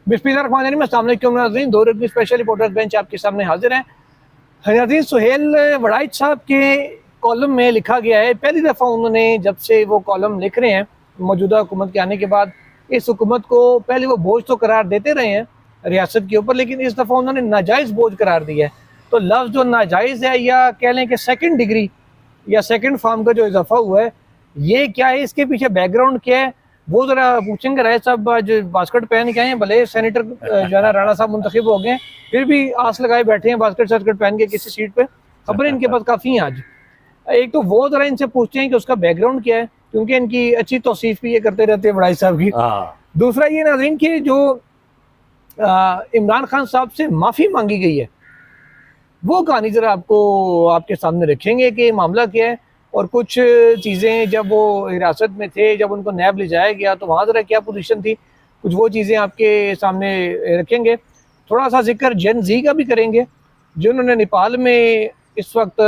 बिस्मिल्लाहिर्रहमानिर्रहीम, अस्सलाम वालेकुम नाज़रीन। दो रकमी स्पेशल रिपोर्टर्स बेंच आपके सामने हाजिर है। नाज़रीन, सुहेल वड़ाइच साहब के कॉलम में लिखा गया है, पहली दफ़ा उन्होंने जब से वो कॉलम लिख रहे हैं मौजूदा हुकूमत के आने के बाद, इस हुकूमत को पहले वो बोझ तो करार देते रहे हैं रियासत के ऊपर, लेकिन इस दफ़ा उन्होंने नाजायज़ बोझ करार दिया है। तो लफ्ज़ जो नाजायज़ है, या कह लें कि सेकंड डिग्री या सेकंड फार्म का जो इजाफा हुआ है, ये क्या है, इसके पीछे बैकग्राउंड क्या है, वो जरा पूछेंगे। राय साहब आज बास्केट पहन के आए हैं, भले सेनेटर जो है ना राणा साहब मुंतखब हो गए, फिर भी आस लगाए बैठे हैं बास्केट शास्केट पहन के किसी सीट पे। खबरें इनके पास काफ़ी हैं आज। एक तो वो जरा इनसे पूछते हैं कि उसका बैकग्राउंड क्या है, क्योंकि इनकी अच्छी तौसीफ भी ये करते रहते हैं वड़ाई साहब की। दूसरा ये नाज़रीन कि जो इमरान खान साहब से माफ़ी मांगी गई है, वो कहानी ज़रा आपको आपके सामने रखेंगे कि मामला क्या है, और कुछ चीज़ें जब वो हिरासत में थे, जब उनको नैब ले जाया गया तो वहाँ ज़रा क्या पोजीशन थी, कुछ वो चीज़ें आपके सामने रखेंगे। थोड़ा सा जिक्र जेन जी का भी करेंगे, जिन्होंने नेपाल में इस वक्त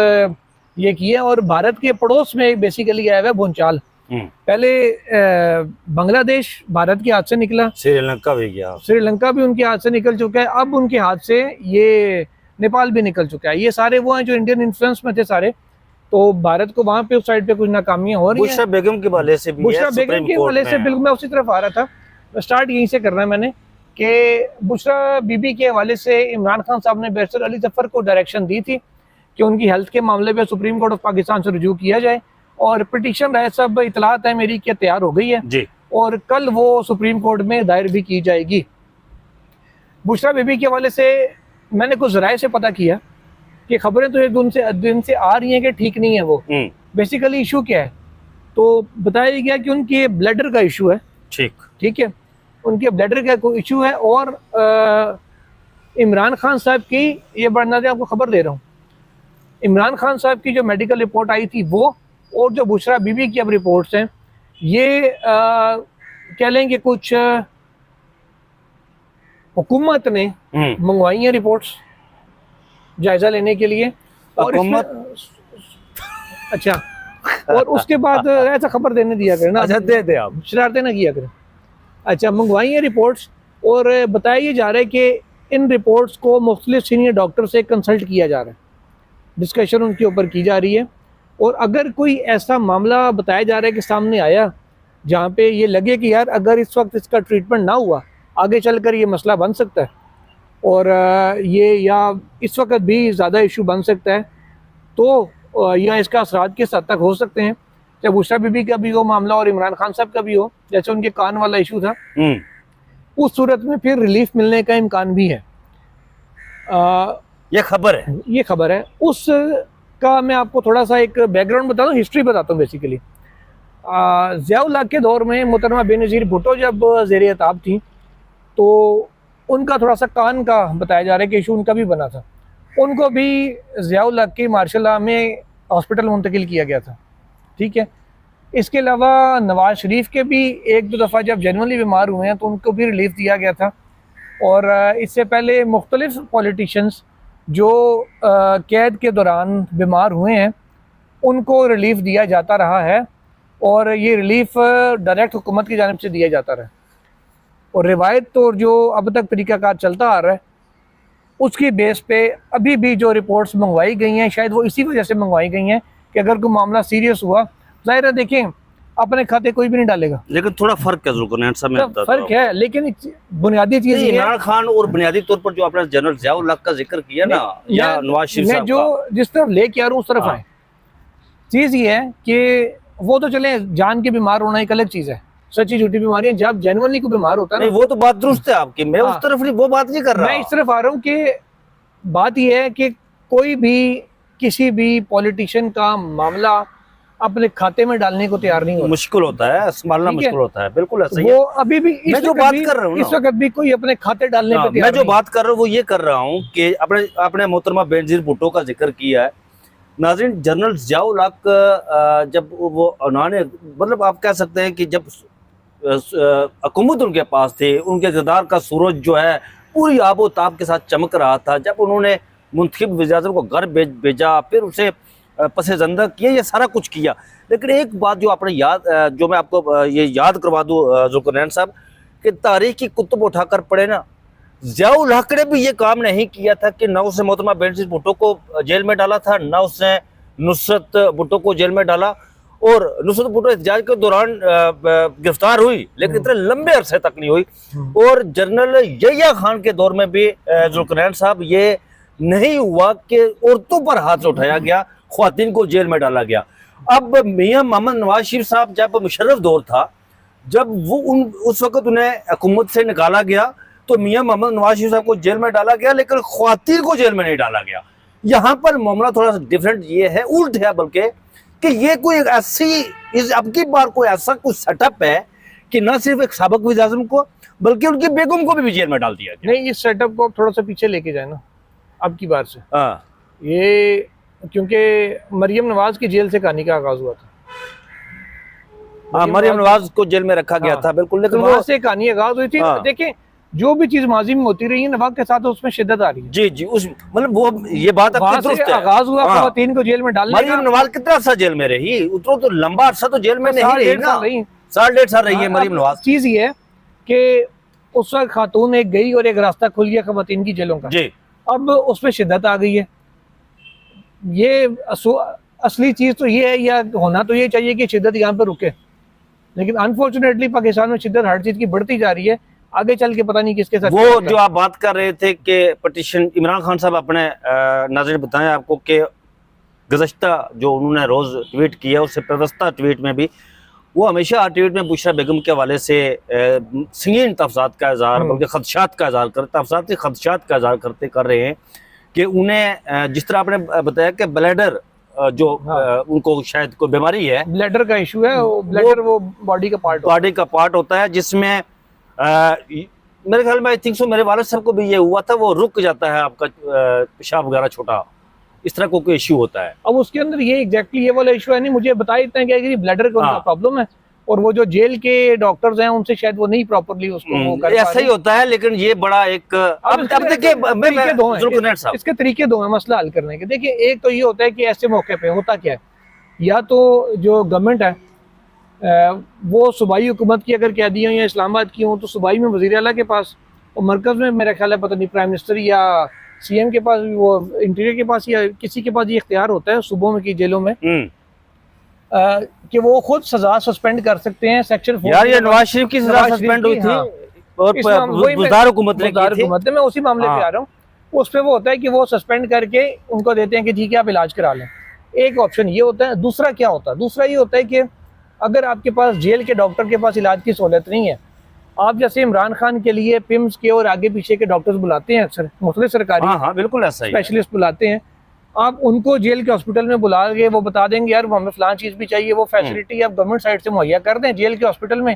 ये किया, और भारत के पड़ोस में बेसिकली आया हुआ है भूंचाल। पहले बांग्लादेश भारत के हाथ से निकला, श्रीलंका भी गया, श्रीलंका भी उनके हाथ से निकल चुका है, अब उनके हाथ से ये नेपाल भी निकल चुका है। ये सारे वो हैं जो इंडियन इन्फ्लुएंस में थे सारे। तो भारत को वहां पे उस साइड पे कुछ नाकामियां हो रही हैं। बुशरा बेगम के हवाले से भी, बुशरा बेगम के हवाले से बिल्कुल मैं उसी तरफ आ रहा था। स्टार्ट यहीं से करना है मैंने कि बुशरा बीबी के हवाले से इमरान खान साहब ने बैरिस्टर अली जफर को डायरेक्शन दी थी कि उनकी हेल्थ के मामले पे सुप्रीम कोर्ट ऑफ पाकिस्तान से रुजू किया जाए, और पिटीशन राय साहब इतलात है मेरी कि तैयार हो गई है जी, और कल वो सुप्रीम कोर्ट में दायर भी की जाएगी। बुशरा बीबी के हवाले से मैंने कुछ जराए से पता किया कि खबरें तो एक दिन से आ रही हैं कि ठीक नहीं है वो। बेसिकली इशू क्या है, तो बताया गया कि उनके ब्लैडर का इशू है। ठीक है, उनके ब्लैडर का कोई इशू है, और इमरान खान साहब की, ये बढ़ना आपको खबर दे रहा हूँ, इमरान खान साहब की जो मेडिकल रिपोर्ट आई थी वो, और जो बुशरा बीबी की अब रिपोर्ट्स हैं, ये कह लेंगे कुछ हुकूमत ने मंगवाई हैं रिपोर्ट्स जायजा लेने के लिए, और अच्छा, और उसके बाद ऐसा खबर देने दिया करें ना, अच्छा दे आप शरारतें ना किया करें। अच्छा, मंगवाई है रिपोर्ट्स, और बताया जा रहा है कि इन रिपोर्ट्स को मुख्तलिफ सीनियर डॉक्टर से कंसल्ट किया जा रहा है, डिस्कशन उनके ऊपर की जा रही है, और अगर कोई ऐसा मामला बताया जा रहा है कि सामने आया जहाँ पे ये लगे कि यार अगर इस वक्त इसका ट्रीटमेंट ना हुआ, आगे चलकर ये मसला बन सकता है, और ये या इस वक्त भी ज़्यादा इशू बन सकता है, तो या इसका असरात किस हद तक हो सकते हैं, चाहे बुशरा बीबी का भी हो मामला और इमरान खान साहब का भी हो, जैसे उनके कान वाला इशू था, उस सूरत में फिर रिलीफ मिलने का इम्कान भी है। ये खबर है उस का मैं आपको थोड़ा सा एक बैकग्राउंड बताता हूँ, हिस्ट्री बताता हूँ। बेसिकली ज़ियाउल हक के दौर में मोहतरमा बेनज़ीर भुट्टो जब ज़ेर एताब थी, तो उनका थोड़ा सा कान का बताया जा रहा है कि इशू उनका भी बना था, उनको भी ज़ियाउल हक की मार्शल लॉ में हॉस्पिटल मुंतकिल किया गया था। ठीक है, इसके अलावा नवाज शरीफ के भी एक दो दफ़ा जब जनरली बीमार हुए हैं तो उनको भी रिलीफ दिया गया था, और इससे पहले मुख्तलिफ पॉलिटिशियंस जो कैद के दौरान बीमार हुए हैं उनको रिलीफ दिया जाता रहा है, और ये रिलीफ डायरेक्ट हुकूमत की जानिब से दिया जाता रहा है, और रिवायत तो जो अब तक तरीक़ाकार चलता आ रहा है उसकी बेस पे अभी भी जो रिपोर्ट्स मंगवाई गई हैं, शायद वो इसी वजह से मंगवाई गई हैं कि अगर कोई मामला सीरियस हुआ, ज़ाहिर है देखें अपने खाते कोई भी नहीं डालेगा, लेकिन थोड़ा फर्क है फर्क है, लेकिन बुनियादी चीज़ इमरान खान और बुनियादी तौर पर जो आपने जनरल ज़ियाउल हक का जिक्र किया ना, या नवाज शरीफ साहब, जो जिस तरफ लेके आ रहा हूँ उस तरफ आए। चीज़ ये है कि वो तो चले जान के बीमार होना एक अलग चीज़ है, सच्ची झूठी बीमारियां जब जेनुइनली को बीमार होता है नहीं, वो तो बात दुरुस्त है आपकी, मैं उस तरफ नहीं, वो बात नहीं कर रहा, मैं इस तरफ आ रहा हूँ कि बात यह है कि कोई भी किसी भी पॉलिटिशियन का मामला अपने खाते में डालने को तैयार नहीं होता, मुश्किल होता है, संभालना मुश्किल होता है, बिल्कुल ऐसा ही वो अभी भी मैं जो बात कर रहा हूँ इस वक्त भी कोई अपने खाते डालने को तैयार, मैं जो बात कर रहा हूँ वो ये कर रहा हूँ कि आपने मोहतरमा बेनज़ीर भुट्टो का जिक्र किया है। नाज़रीन, जनरल ज़ियाउल हक जब वो उन्होंने, मतलब आप कह सकते हैं कि जब हुकूमत उनके पास थे, उनके इक़्तिदार का सूरज जो है पूरी आबो ताब के साथ चमक रहा था, जब उन्होंने मुंतखब वज़ीर-ए-आज़म को घर भेजा, फिर उसे पसे ज़ंदा किया, ये सारा कुछ किया, लेकिन एक बात जो आपने जो मैं आपको ये याद करवा दूँ ज़ुल्क़रनैन साहब, कि तारीख की कुतुब उठाकर पढ़े ना, ज़ियाउल हक ने भी ये काम नहीं किया था कि ना उसने मोहतरमा बेनज़ीर भुट्टो को जेल में डाला था, ना उसने नुसरत भुट्टो को जेल में डाला। और नुसरत भुट्टो एहतजाज के दौरान गिरफ्तार हुई, लेकिन इतने लंबे अरसे तक नहीं हुई। और जनरल यहिया खान के दौर में भी जुल्करनैन साहब ये नहीं हुआ कि औरतों पर हाथ उठाया गया, ख्वातीन को जेल में डाला गया। अब मियां मोहम्मद नवाज शरीफ साहब जब मुशर्रफ दौर था, जब वो उस वक्त उन्हें हुकूमत से निकाला गया तो मियां मोहम्मद नवाज शरीफ साहब को जेल में डाला गया, लेकिन ख्वातीन को जेल में नहीं डाला गया। यहाँ पर मामला थोड़ा सा डिफरेंट ये है, उल्ट है बल्कि, कि ये कोई ऐसी अब की बार कोई ऐसा कुछ सेटअप है कि न सिर्फ एक साबिक वज़ीर आज़म को बल्कि उनकी बेगम को भी जेल में डाल दिया गया। नहीं, इस सेटअप को आप थोड़ा सा पीछे लेके जाए ना अब की बार से। हाँ, ये क्योंकि मरियम नवाज की जेल से कहानी का आगाज हुआ था। हाँ, मरियम नवाज को जेल में रखा गया था, बिल्कुल, लेकिन वहां वो से कहानी आगाज हुई थी। हाँ। देखें, जो भी चीज माजी में होती रही है नवाब के साथ उसमें शिद्दत आ रही है। जी उस मतलब वो ये बात वहां आपकी से दुरुस्त है। आगाज हुआ हाँ। खवातीन को जेल में डालने मरियम का। नवाज कितना अर्सा जेल में रही? उतरो तो लंबा अर्सा तो जेल में नहीं साल रही डेढ़ ना, साल रही। 1.5 साल रही है मरियम नवाज। चीज ये है कि उस वक्त खातून एक गई और एक रास्ता खुल गया खवातीन की जेलों का। जी, अब उसमें शिद्दत आ गई है। ये असली चीज तो ये है, या होना तो ये चाहिए कि शिद्दत यहाँ पे रुके, लेकिन अनफॉर्चुनेटली पाकिस्तान में शिद्दत हर चीज की बढ़ती जा रही है। आगे चल के पता नहीं किसके साथ वो जो आप बात कर रहे थे कि पटिशन, इमरान खान साहब अपने नाज़रीन बताएं आपको कि गुज़श्ता जो उन्होंने रोज ट्वीट किया, उससे पेवस्ता ट्वीट में भी वो हमेशा ट्वीट में बुशरा बेगम के हवाले से संगीन तफसात का इज़हार, बल्कि खदशात का इज़हार करते, खदशात का इज़हार कर रहे हैं कि उन्हें जिस तरह आपने बताया कि ब्लैडर जो उनको शायद कोई बीमारी है, ब्लैडर का इशू है। ब्लैडर वो बॉडी का पार्ट होता है जिसमें मेरे ख्याल में आई थिंक सो मेरे वालिद साहब को भी ये हुआ था, वो रुक जाता है आपका पेशाब वगैरह छोटा, इस तरह को कोई इश्यू होता है। अब उसके अंदर ये एग्जैक्टली ये वाला इशू है नहीं, मुझे बताया इतना क्या कि ब्लैडर का उनका प्रॉब्लम है, और वो जो जेल के डॉक्टर्स हैं उनसे शायद वो नहीं प्रॉपर्ली उसको वो कर ऐसा ही होता है। लेकिन ये बड़ा एक अब देखिए इसके तरीके दो हैं मसला हल करने के। देखिए, एक तो ये होता है कि ऐसे मौके पे होता क्या है, या तो जो गवर्नमेंट है वो सूबाई हुकूमत की अगर कैदी हो या इस्लामाबाद की हो तो सूबाई में वज़ीर आला के पास, और मरकज़ में मेरा ख्याल है पता नहीं प्राइम मिनिस्टर या सीएम के पास, वो इंटीरियर के पास या किसी के पास ये इख्तियार होता है सूबों में की जेलों में कि वो खुद सजा सस्पेंड कर सकते हैं। सेक्शन 4 यार ये नवाज शरीफ की सजा सस्पेंड हुई थी और बुज़दार हुकूमत ने की थी। मैं उसी मामले पे आ रहा हूँ। उस पे वो होता है कि वो सस्पेंड करके उनको देते हैं कि ठीक है आप इलाज करा लें। एक ऑप्शन ये होता है। दूसरा क्या होता है? दूसरा ये होता है कि अगर आपके पास जेल के डॉक्टर के पास इलाज की सहूलत नहीं है, आप जैसे इमरान खान के लिए पिम्स के और आगे पीछे के डॉक्टर्स बुलाते हैं, अक्सर मुख्तलिफ सरकारी बिल्कुल ऐसा ही स्पेशलिस्ट बुलाते हैं, आप उनको जेल के हॉस्पिटल में बुला के वो बता देंगे यार हमें फलां चीज़ भी चाहिए, वो फैसिलिटी आप गवर्नमेंट साइड से मुहैया कर दें, जेल के हॉस्पिटल में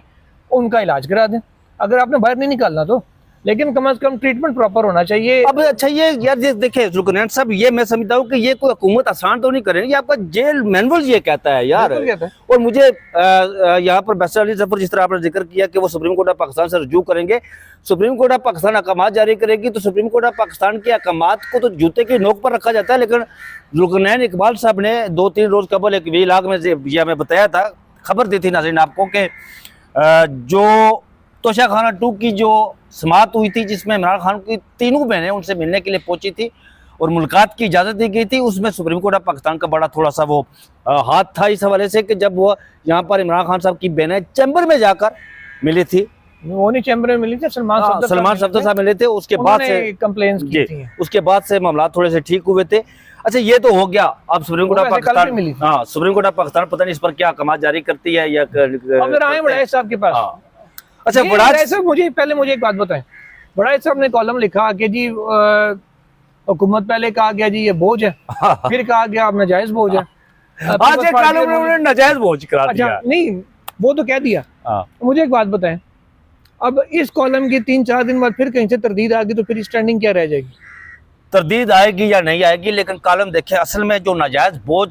उनका इलाज करा दें, अगर आपने बाहर नहीं निकालना तो। लेकिन कम से कम ट्रीटमेंट प्रॉपर होना चाहिए। अब अच्छा ये यार देखिए जुल्करनैन साहब, ये मैं समझता हूँ कि ये कोई हुकूमत आसान तो नहीं करेगी, ये आपका जेल मैनुअल ये कहता है यार। और मुझे यहाँ पर बैरिस्टर अली जफर, जिस तरह आपने जिक्र किया कि वो सुप्रीम कोर्ट ऑफ पाकिस्तान से रजू करेंगे, सुप्रीम कोर्ट ऑफ पाकिस्तान अहकाम जारी करेगी, तो सुप्रीम कोर्ट ऑफ पाकिस्तान के अहकाम को तो जूते की नोक पर रखा जाता है। लेकिन जुल्करनैन इकबाल साहब ने 2-3 रोज कबल एक व्लॉग में यह मैं बताया था, खबर दी थी नाज़रीन आपको कि जो तोशाखाना 2 की जो समात हुई थी जिसमें इमरान खान की तीनों बहनें उनसे मिलने के लिए पहुंची थी और मुलाकात की इजाज़त दी गई थी, उसमें सुप्रीम कोर्ट ऑफ पाकिस्तान का बड़ा थोड़ा सा वो हाथ था इस हवाले से कि जब वो यहाँ पर इमरान खान साहब की बहनें चैम्बर में जाकर मिली थी, वो नहीं चैम्बर में मिली थी, सलमान सफदर साहब मिले थे, उसके बाद से कंप्लेंट्स की थी, उसके बाद से मामला थोड़े से ठीक हुए थे। अच्छा ये तो हो गया। अब supreme court of Pakistan, supreme court of Pakistan पता नहीं इस पर क्या अहकाम जारी करती है या बड़ा साहब के पास। अच्छा बड़ा साहब, मुझे एक बात बताएं, बड़ा साहब ने कॉलम लिखा कि जी हुकूमत पहले कहा गया जी ये बोझ है, फिर कहा गया अब नाजायज बोझ है। आज कॉलम में उन्होंने नाजायज बोझ करा दिया। अच्छा नहीं, वो तो कह दिया। मुझे एक बात बताएं, अब इस कॉलम की 3-4 दिन बाद फिर कहीं से तरदीद आ गई तो फिर स्टैंडिंग क्या रह जाएगी? तरदीद आएगी या नहीं आएगी, लेकिन कॉलम देखे, असल में जो नाजायज बोझ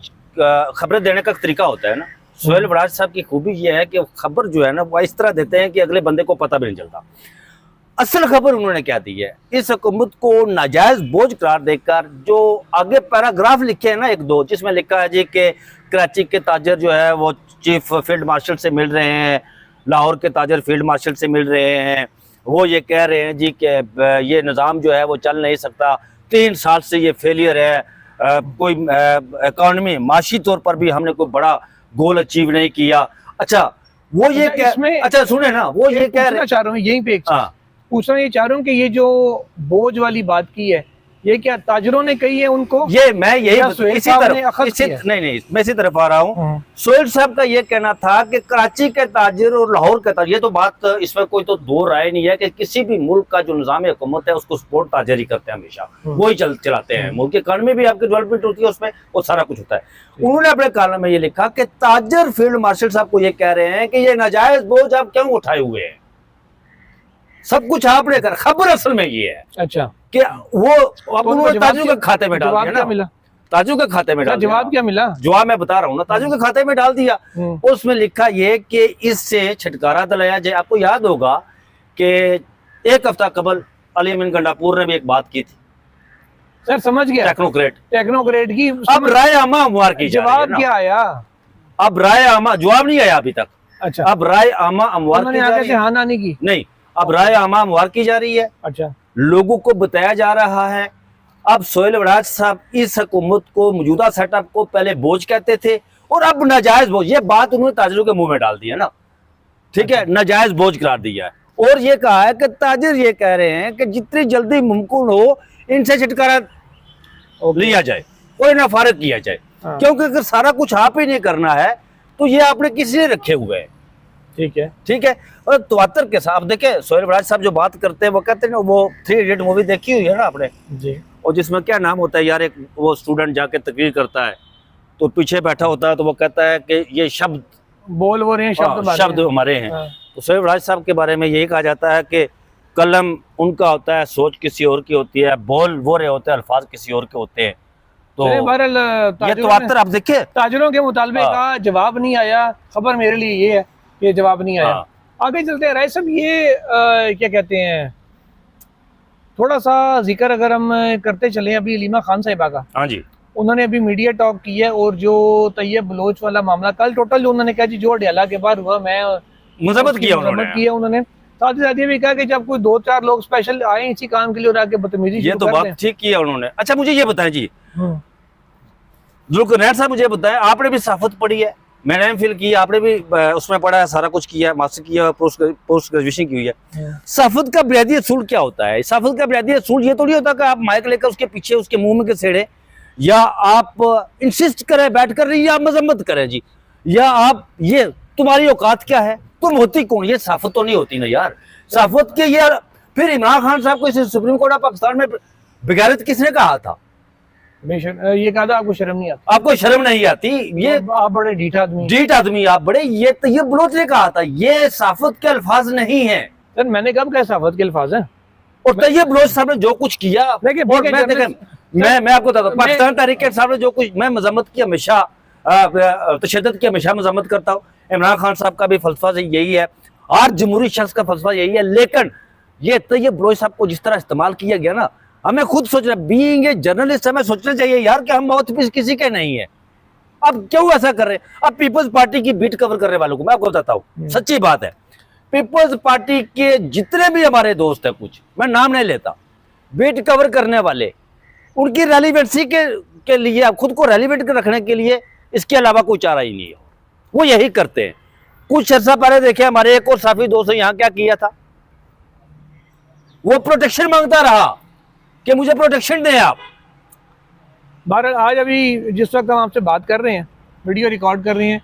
खबरें देने का तरीका होता है ना, सोहेल बराज साहब की खूबी ये है कि खबर जो है ना वो इस तरह देते हैं कि अगले बंदे को पता भी नहीं चलता असल खबर उन्होंने क्या दी है। इस हुकूमत को नाजायज बोझ करार देकर जो आगे पैराग्राफ लिखे हैं ना 1-2, जिसमें लिखा है जी कि कराची के ताजर जो है वो चीफ फील्ड मार्शल से मिल रहे हैं, लाहौर के ताजर फील्ड मार्शल से मिल रहे हैं, वो ये कह रहे हैं जी कि ये निज़ाम जो है वो चल नहीं सकता, 3 साल से ये फेलियर है, कोई इकॉनमी माशी तौर पर भी हमने कोई बड़ा गोल अचीव नहीं किया। अच्छा वो ये अच्छा सुने ना, वो ये कह रहे चाह रहा हूँ यहीं पे पूछना ये चाह रहा हूँ कि ये जो बोझ वाली बात की है ये क्या ताजरों ने कही है उनको? ये मैं यही इसी तरफ नहीं मैं इसी तरफ आ रहा हूँ। सोहेल साहब का ये कहना था कि कराची के ताजिर और लाहौर के ताजिर, ये तो बात इसमें कोई तो दो राय नहीं है कि किसी भी मुल्क का जो निज़ाम हुकूमत है उसको सपोर्ट ताजर ही करते हैं, हमेशा वही चलाते हैं। मुल्क की इकॉनमी भी आपकी डेवलपमेंट होती है, उसमें वो सारा कुछ होता है। उन्होंने अपने कॉलम में ये लिखा कि ताजर फील्ड मार्शल साहब को ये कह रहे हैं कि ये नाजायज बोझ आप क्यों उठाए हुए हैं, सब कुछ आपने कर। खबर असल में ये है अच्छा कि वो उन्होंने ताजू के खाते में डाल दिया ना, ताजू के खाते में डाल दिया। जवाब क्या मिला? जवाब मैं बता रहा हूँ ना, ताजू के खाते में डाल दिया। उसमें लिखा ये कि इससे छुटकारा दिलाया जाए। आपको याद होगा कि 1 हफ्ता कबल अली अमीन गंडापुर ने भी एक बात की थी। सर समझ गया, टेक्नोक्रेट की। अब राय आमा हमवार की जवाब क्या आया? अब राय आमा जवाब नहीं आया अभी तक। अच्छा अब राय आमा हमवार की नहीं, अब राय आमा हमवार की जा रही है। अच्छा लोगों को बताया जा रहा है। अब सोहेल वड़ाच साहब इस हुकूमत को, मौजूदा सेटअप को पहले बोझ कहते थे और अब नाजायज बोझ, ये बात उन्होंने ताजरों के मुंह में डाल दी है ना, ठीक है, नाजायज बोझ करार दिया है। और ये कहा है कि ताजिर ये कह रहे हैं कि जितनी जल्दी मुमकिन हो इनसे छुटकारा लिया जाए और इन्हें फारिग किया जाए, क्योंकि अगर सारा कुछ आप ही नहीं करना है तो ये आपने किस लिए रखे हुए हैं। ठीक है, ठीक है। और तवातर के साथ देखे सोहेल वड़ाच साहब जो बात करते हैं वो कहते हैं ना, वो 3 इडियट मूवी देखी हुई है ना आपने जी, और जिसमें क्या नाम होता है यार, एक वो स्टूडेंट जाके तकरीर करता है तो पीछे बैठा होता है तो वो कहता है कि ये शब्द बोल वो रहे हैं, शब्द हमारे हैं। तो सोहेल वड़ाच साहब के बारे में यही कहा जाता है कि कलम उनका होता है, सोच किसी और की होती है, बोल वो रहे होते हैं, अल्फाज किसी और के होते हैं। तो ये तवातर आप देखिए, ताजरों के मुतालबे का जवाब नहीं आया। खबर मेरे लिए ये है, ये जवाब नहीं आया। आगे चलते हैं राय साहब, ये क्या कहते हैं, थोड़ा सा जिक्र अगर हम करते चले अभी अलीमा खान साहिबा का। हाँ जी, उन्होंने अभी मीडिया टॉक की है और जो तैयब बलोच वाला मामला कल टोटल जो उन्होंने कहा जी जो अडयाला के बाद हुआ, मैं मजम्मत किया उन्होंने साथ ही साथ ये भी कहा कि जब कोई 2-4 लोग स्पेशल आए इसी काम के लिए और आके बदतमीजी, ये तो बात ठीक किया उन्होंने। अच्छा मुझे ये बताएं जी, जुल्फिकार साहब मुझे बताएं, आपने भी सहाफत पढ़ी है, मैंने एमफिल की, आपने भी उसमें पढ़ा है, सारा कुछ किया, मास्टर किया, पोस्ट ग्रेजुएशन की हुई है। सहाफत का बुनियादी असूल क्या होता है? सहाफत का बुनियादी असूल ये तो नहीं होता कि आप माइक लेकर उसके पीछे उसके मुंह में घसेड़े, या आप इंसिस्ट करें बैठ कर रही, या आप मजम्मत करें जी, या आप ये तुम्हारी औकात क्या है, तुम होती कौन? ये सहाफत तो नहीं होती ना यार। सहाफत के यार, फिर इमरान खान साहब को इस सुप्रीम कोर्ट ऑफ पाकिस्तान में बेगैरत किसने कहा था? ये कहा था आपको शर्म नहीं आती? आपको शर्म नहीं आती? ये आप बड़े ढीठ आदमी आप बड़े, ये तैयब बलोच ने कहा था, ये सहाफत के अल्फाज नहीं है। सर मैंने कब कहा सहाफत के अल्फाज हैं? और तैयब बलोच साहब ने जो कुछ किया, मैं आपको बताता हूँ, पाकिस्तान तहरीक साहब ने जो कुछ, मैं मजम्मत की हमेशा, तशद्दुद की हमेशा मजम्मत करता हूँ। इमरान खान साहब का भी फलसफा यही है, हर जमहूरी शख्स का फलसफा यही है, लेकिन ये तैयब बलोच साहब को जिस तरह इस्तेमाल किया गया ना, हमें खुद सोचना, बीइंग ए जर्नलिस्ट हमें सोचना चाहिए यार कि हम माउथपीस किसी के नहीं है। अब क्यों ऐसा कर रहे हैं? अब पीपल्स पार्टी की बीट कवर करने वालों को मैं आपको बताता हूँ, सच्ची बात है, पीपल्स पार्टी के जितने भी हमारे दोस्त हैं, कुछ मैं नाम नहीं लेता, बीट कवर करने वाले, उनकी रेलिवेंसी के लिए, आप खुद को रेलिवेंट रखने के लिए इसके अलावा कोई चारा ही नहीं है, वो यही करते हैं। कुछ अर्सा पहले देखे हमारे एक और साफी दोस्त ने यहाँ क्या किया था, वो प्रोटेक्शन मांगता रहा कि मुझे प्रोटेक्शन दें आप। बहरहाल आज अभी जिस वक्त हम आपसे बात कर रहे हैं, वीडियो रिकॉर्ड कर रहे हैं,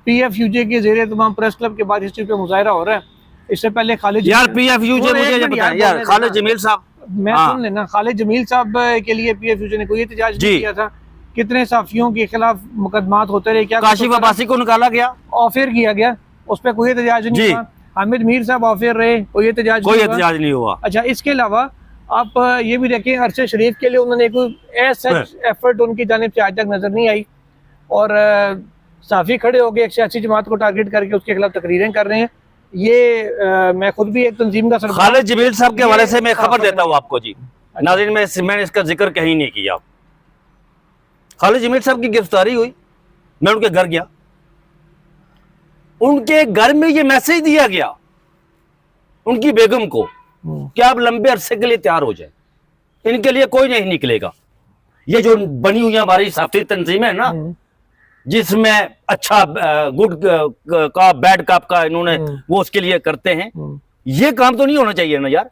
PFUJ के ज़रिए तमाम प्रेस क्लब के बाद इस चीज़ पे मुजाहरा हो रहा है। इससे पहले खालिद यार PFUJ मुझे ये बताएं यार, खालिद जमील साहब, मैं सुन लेना, खालिद जमील साहब के लिए PFUJ ने कोई एहतजाज नहीं किया था। कितने साफियों के खिलाफ मुकदमात होते रहे, क्या काशिफ अब्बासी को निकाला गया, ऑफर किया गया, उस पर कोई एहतजाज नहीं हुआ। हामिद मीर साहब ऑफर रहे, कोई एहतजाज नहीं हुआ। अच्छा, इसके अलावा आप ये भी देखें, अरशद शरीफ के लिए उन्होंने कोई एफर्ट उनकी जानिब से आज तक नजर नहीं आई, और साफी खड़े हो गए एक सियासी जमात को टारगेट करके उसके खिलाफ तकरीरें कर रहे हैं। ये मैं खुद भी एक तंजीम का सरबराह। खालिद जमील साहब के हवाले से मैं खबर देता हूँ आपको जी, नाज़रीन, मैंने इसका जिक्र कहीं नहीं किया। खालिद जमील साहब की गिरफ्तारी हुई, मैं उनके घर गया, उनके घर में ये मैसेज दिया गया उनकी बेगम को कि आप लंबे अरसे के लिए तैयार हो जाए, इनके लिए कोई नहीं निकलेगा। ये जो बनी हुई हमारी साफी तंजीमें है ना, जिसमें अच्छा गुड का बैड कप का इन्होंने वो उसके लिए करते हैं, ये काम तो नहीं होना चाहिए ना यार।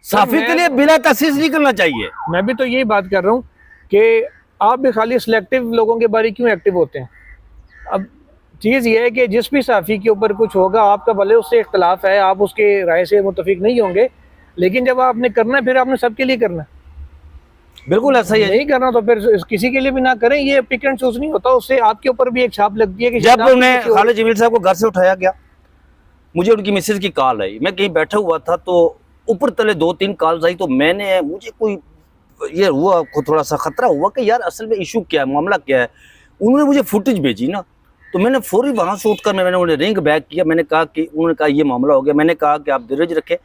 साफी के लिए बिना तसीस नहीं करना चाहिए। मैं भी तो यही बात कर रहा हूँ कि आप भी खाली सिलेक्टिव लोगों के बारे क्यों एक्टिव होते हैं। अब चीज़ ये है कि जिस भी साफ़ी के ऊपर कुछ होगा, आपका भले उससे इख्तलाफ है, आप उसके राय से मुतफिक नहीं होंगे, लेकिन जब आपने करना है फिर आपने सबके लिए करना है। बिल्कुल ऐसा ही है। नहीं करना तो फिर किसी के लिए भी ना करें। ये पिक एंड चूज नहीं होता, उससे आपके ऊपर भी एक छाप लगती है कि जब उन्हें खालिद जमील साहब को घर से उठाया गया, मुझे उनकी मिसेज की कॉल आई, मैं कहीं बैठा हुआ था तो ऊपर तले 2-3 कॉल्स आई, तो मुझे कोई ये हुआ, थोड़ा सा खतरा हुआ कि यार असल में इशू क्या है, मामला क्या है। उन्होंने मुझे फुटेज भेजी ना, तो मैंने फौरी वहाँ से उठकर मैंने उन्हें रिंग बैक किया। मैंने कहा कि उन्होंने कहा ये मामला हो गया। मैंने कहा कि आप धीरज रखें,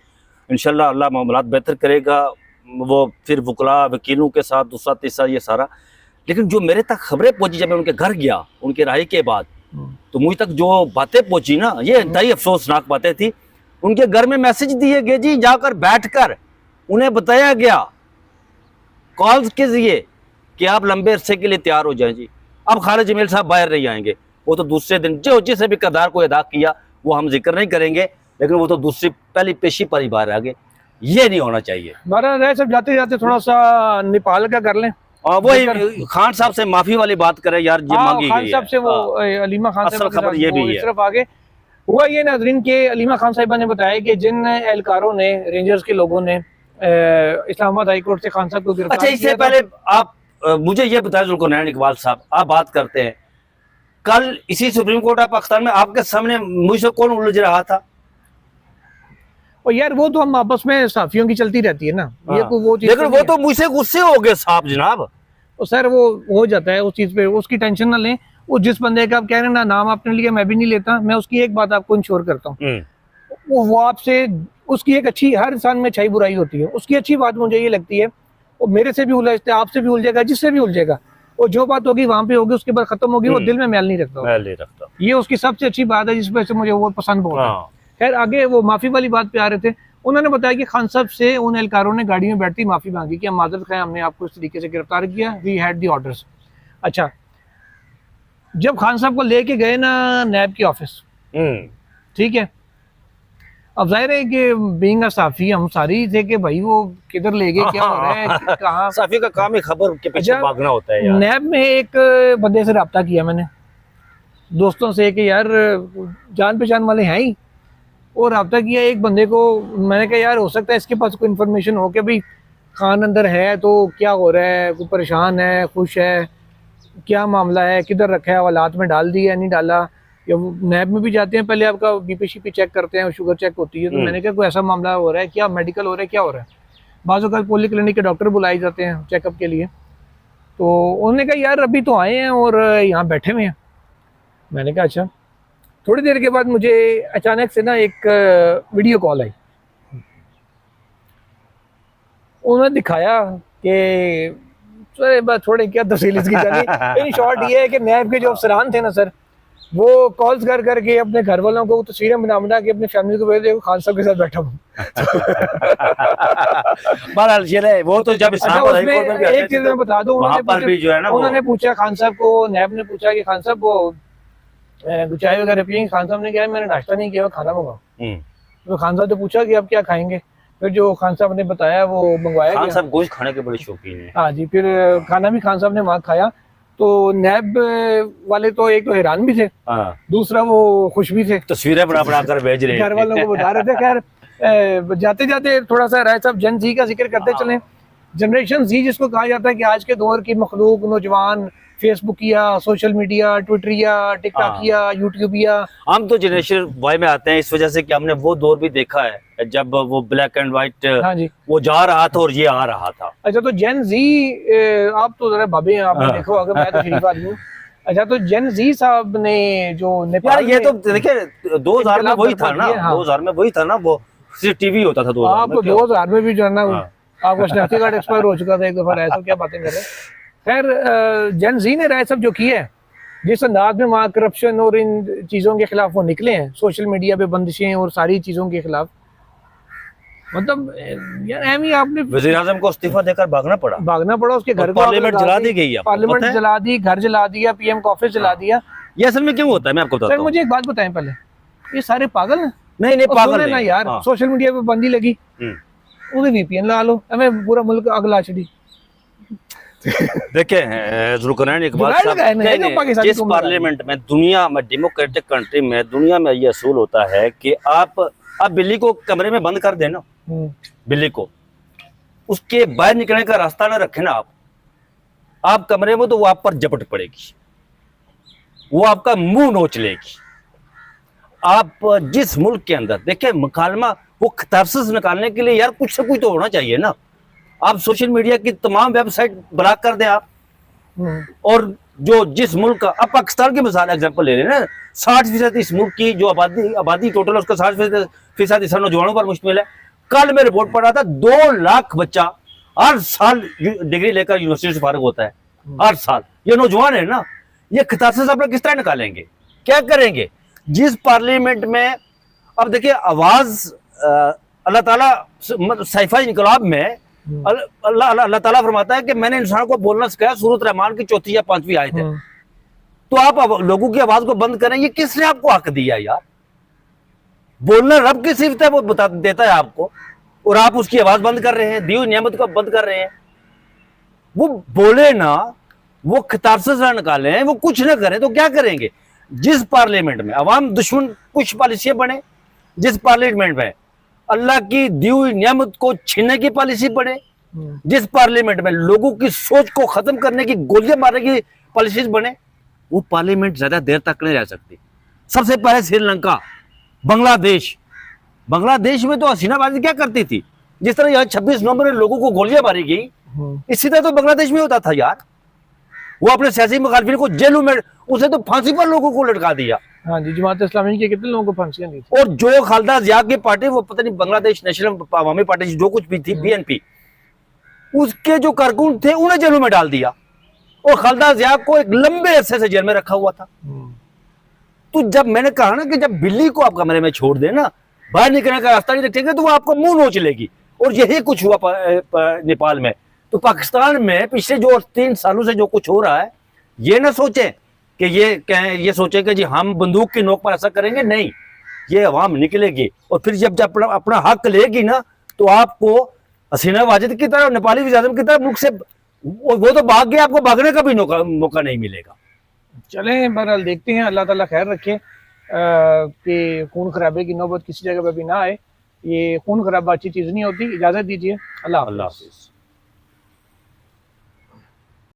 इंशाल्लाह अल्लाह मामलात बेहतर करेगा। वो फिर वकला वकीलों के साथ दूसरा तीसरा ये सारा, लेकिन जो मेरे तक खबरें पहुंची जब मैं उनके घर गया उनके राय के बाद, तो मुझ तक जो बातें पहुंची ना, ये इंतहाई अफसोसनाक बातें थी। उनके घर में मैसेज दिए गए जी, जाकर बैठकर उन्हें बताया गया कॉल्स के जरिए कि आप लंबे अरसे के लिए तैयार हो जाएं जी, अब खालिद जमील साहब बाहर नहीं आएंगे। वो तो दूसरे दिन जो जिसे भी किरदार को अदा किया वो हम जिक्र नहीं करेंगे, लेकिन वो तो दूसरी पहली पेशी पर ही बाहर आ गए। ये नहीं होना चाहिए। हमारा सब जाते जाते थोड़ा सा नेपाल का कर लें, और वो खान साहब से माफी वाली बात करें यार, ये मांगी खान गई साहब से वो अलीमा खान असल खबर ये भी है। सिर्फ आगे हुआ ये नाजरीन के अलीमा खान साहिबा ने बताया कि जिन एहलकारों ने, रेंजर्स के लोगों ने इस्लामाबाद हाई कोर्ट से खान साहब को गिरफ्तार अच्छा, इससे पहले आप मुझे ये बताएं जुल्करनैन इकबाल साहब, आप बात करते हैं, कल इसी सुप्रीम कोर्ट ऑफ पाकिस्तान में आपके सामने मुझसे कौन उलझ रहा था? और यार वो तो हम आपस में साफियों की चलती रहती है ना, ये हाँ। कोई वो चीज, लेकिन वो तो मुझसे गुस्से हो गए साहब जनाब। तो सर वो हो जाता है उस चीज पे, उसकी टेंशन ना लें। वो जिस बंदे का आप कह रहे हैं ना, नाम आपने लिया, मैं भी नहीं लेता, मैं उसकी एक बात आपको इंश्योर करता हूँ, वो आपसे, उसकी एक अच्छी, हर इंसान में अच्छाई बुराई होती है, उसकी अच्छी बात मुझे ये लगती है, वो मेरे से भी उलझते, आपसे भी उलझेगा, जिससे भी उलझेगा, वो जो बात होगी वहां पे होगी, उसके बाद खत्म होगी, वो दिल में मैल नहीं रखता। मैं ले रखता, ये उसकी सबसे अच्छी बात है, जिस वजह से मुझे वो पसंद बहुत है। खैर आगे वो माफी वाली बात पे आ रहे थे। उन्होंने बताया कि खान साहब से उन एहलकारों ने गाड़ी में बैठती माफी मांगी कि हम माजरत खाएं, हमने आपको इस तरीके से गिरफ्तार किया, वी हैड दी ऑर्डर्स। अच्छा, जब खान साहब को लेके गए ना नैब के ऑफिस, ठीक है, अब जाहिर है कि बीइंग अ साफी हम सारी थे कि भाई वो किधर ले गए, क्या हो रहा है, कहाँ। साफी का काम ही खबर के पीछे भागना होता है यार। नैब में एक बंदे से रब्ता किया मैंने, दोस्तों से, कि यार जान पहचान वाले हैं ही, और रब्ता किया एक बंदे को। मैंने कहा यार हो सकता है इसके पास कोई इन्फॉर्मेशन हो कि भाई खान अंदर है तो क्या हो रहा है, कोई परेशान है, खुश है, क्या मामला है, किधर रखा है, हालात में डाल दिया नहीं डाला। या वो नैब में भी जाते हैं, पहले आपका बीपी शीपी चेक करते हैं, शुगर चेक होती है, तो मैंने कहा कोई ऐसा मामला हो रहा है क्या, मेडिकल हो रहा है, क्या हो रहा है। बाज़ औक़ात पॉली क्लिनिक के डॉक्टर बुलाए जाते हैं चेकअप के लिए, तो उन्होंने कहा यार अभी तो आए हैं और यहाँ बैठे हुए हैं। मैंने कहा अच्छा। थोड़ी देर के बाद मुझे अचानक से ना एक वीडियो कॉल आई, उन्होंने दिखाया कि थोड़े क्या तफसील इसकी जानी, इन शॉर्ट ये है कि नैब के जो अफसरान थे ना सर, वो कॉल्स कर करके अपने घर वालों को तस्वीरें बना के अपनी फैमिली को भेज दे, खान साहब के साथ बैठा हूँ। बहरहाल ये वो तो जब एक चीज मैं बता दूं, उन्होंने पूछा खान साहब को, नैब ने पूछा कि खान साहब वो चाय वगैरह पियेंगे। खान साहब ने कहा मैंने नाश्ता नहीं किया, खाना मंगाओ। तो खान साहब ने पूछा कि आप क्या खाएंगे, फिर जो खान साहब ने बताया वो मंगवाया। खान साहब गोश्त खाने के बड़े शौकीन हैं। हाँ जी, फिर खाना भी खान साहब ने वहाँ खाया। तो नैब वाले तो एक तो हैरान भी थे, दूसरा वो खुश भी थे, तस्वीरें बना कर भेज रहे, घर वालों को बता रहे थे। खैर जाते जाते थोड़ा सा राय साहब जन जी का जिक्र करते चले। जनरेशन जी जिसको कहा जाता है कि आज के दौर की मखलूक नौजवान, फेसबुक या सोशल मीडिया, ट्विटर या टिकटॉक या यूट्यूब या, हम तो जनरेशन वाई में आते हैं इस वजह से कि हमने वो दौर भी देखा है जब वो ब्लैक एंड व्हाइट, हाँ जी, वो जा रहा था और ये आ रहा था। अच्छा, तो जेन जी, आप तो जरा भाभी हैं, आपने देखो अगर मैं तो शरीफ आदमी हूँ। अच्छा, तो जेन जी साहब ने जो नेपाल, ये तो देखिए 2000 में वही था ना, 2000 में वही था ना, वो सिर्फ टीवी होता था 2000 में भी जो है ना, आपका शनाख्ती कार्ड एक्सपायर हो चुका था एक दफा। ऐसा क्या बातें कर रहे हैं। खैर जेन जी ने राय सब जो की है जिस अंदाज में वहाँ करप्शन और इन चीज़ों के खिलाफ वो निकले हैं, सोशल मीडिया पे बंदिशें और सारी चीज़ों के खिलाफ, मतलब यार अहमी आपने वजीर आजम को इस्तीफा देकर भागना पड़ा, भागना पड़ा, उसके घर और को आग पार्लियामेंट लगा जला दी गई, आपको पार्लियामेंट पता है? जला दी, घर जला दिया, पीएम का ऑफिस जला दिया। ये असल में क्यों होता है मैं आपको सर बताता हूँ। मुझे एक बात बताएं पहले, ये सारे पागल हैं? नहीं नहीं और पागल सुने ना नहीं। यार, हाँ। सोशल मीडिया पे बंदी लगी, हम्म। उन्हें वीपीएन ला लो, हमें पूरा मुल्क अगला छड़ी। देखें जुल्करनैन इकबाल जुगाड़ साहब, लगाए ना, नहीं, जो नहीं, पाकिस्तानी जिस कौम लगा पार्लियामेंट में दुनिया में डेमोक्रेटिक कंट्री में दुनिया में ये असूल होता है कि आप बिल्ली को कमरे में बंद कर देना, बिल्ली को उसके बाहर निकलने का रास्ता ना रखे ना आप कमरे में, तो वो आप पर झपट पड़ेगी, वो आपका मुंह नोच लेगी। आप जिस मुल्क के अंदर देखें मुकालमा, वो खतारस निकालने के लिए यार कुछ से कुछ तो होना चाहिए ना। आप सोशल मीडिया की तमाम वेबसाइट ब्लॉक कर दें आप, और जो जिस मुल्क का, अब पाकिस्तान की मिसाल एग्जांपल ले रहे हैं ना, 60% इस मुल्क की जो आबादी टोटल उसका 60% इस नौजवानों पर मुश्तमिल है। कल मैं रिपोर्ट पढ़ रहा था 2 लाख बच्चा हर साल डिग्री लेकर यूनिवर्सिटी से फारिग होता है, हर साल। ये नौजवान है ना, ये खतारस आप लोग किस तरह निकालेंगे, क्या करेंगे? जिस पार्लियामेंट में, अब देखिए आवाज अल्लाह ताला सैफा इनकलाब में अल्लाह ताला फरमाता है कि मैंने इंसान को बोलना सिखाया, सूरत रहमान की 4 या 5वीं आयत है। तो आप लोगों की आवाज को बंद करें, ये किसने आपको हक दिया यार? बोलना रब की सिफत है, वो बता देता है आपको, और आप उसकी आवाज बंद कर रहे हैं, दी हुई नियामत को बंद कर रहे हैं। वो बोले ना, वो खतारस ना निकालें, वो कुछ ना करें तो क्या करेंगे? जिस पार्लियामेंट में अवाम दुश्मन कुछ पॉलिसियां बने, जिस पार्लियामेंट में अल्लाह की दी हुई नियामत को छीनने की पॉलिसी बने, जिस पार्लियामेंट में लोगों की सोच को खत्म करने की, गोलियां मारने की पॉलिसीज बने, वो पार्लियामेंट ज्यादा देर तक नहीं रह सकती। सबसे पहले श्रीलंका, बांग्लादेश में तो हसीनाबाजी क्या करती थी, जिस तरह यहाँ 26 नवंबर में लोगों को गोलियां मारी गई, इसी तरह तो बांग्लादेश में होता था यार। वो अपने सियासी मुखालिफिन को जेलों में, उसे तो फांसी पर लोगों को लटका दिया। हाँ जी, जमात इस्लामी के कितने लोगों को फांसियां दी थी। और जो खालिदा जिया की पार्टी, वो पता नहीं बांग्लादेश नेशनल अवामी पार्टी जो कुछ भी थी, बीएनपी, उसके जो कारकुन थे उन्हें जेलों में डाल दिया, और खालिदा जिया को एक लंबे अरसे से जेल में रखा हुआ था। तो जब मैंने कहा ना कि जब बिल्ली को आप कमरे में छोड़ देना, बाहर निकलने का रास्ता नहीं रखेंगे, तो वो आपको मुंह नोच लेगी। और यही कुछ हुआ नेपाल में। तो पाकिस्तान में पिछले जो 3 सालों से जो कुछ हो रहा है, ये ना सोचें कि ये सोचें कि जी हम बंदूक की नोक पर ऐसा करेंगे, नहीं, ये अवाम निकलेगी, और फिर जब अपना हक लेगी ना, तो आपको हसीना वाजिद की तरह, नेपाली वज़ीर आज़म की तरह मुल्क से वो तो भाग गया, आपको भागने का भी मौका नहीं मिलेगा। चलें, बहरहाल देखते हैं, अल्लाह ताला खैर रखे कि खून खराबे की नौबत किसी जगह पर भी ना आए। ये खून खराबा अच्छी चीज़ नहीं होती। इजाज़त दीजिए, अल्लाह हाफ़िज़।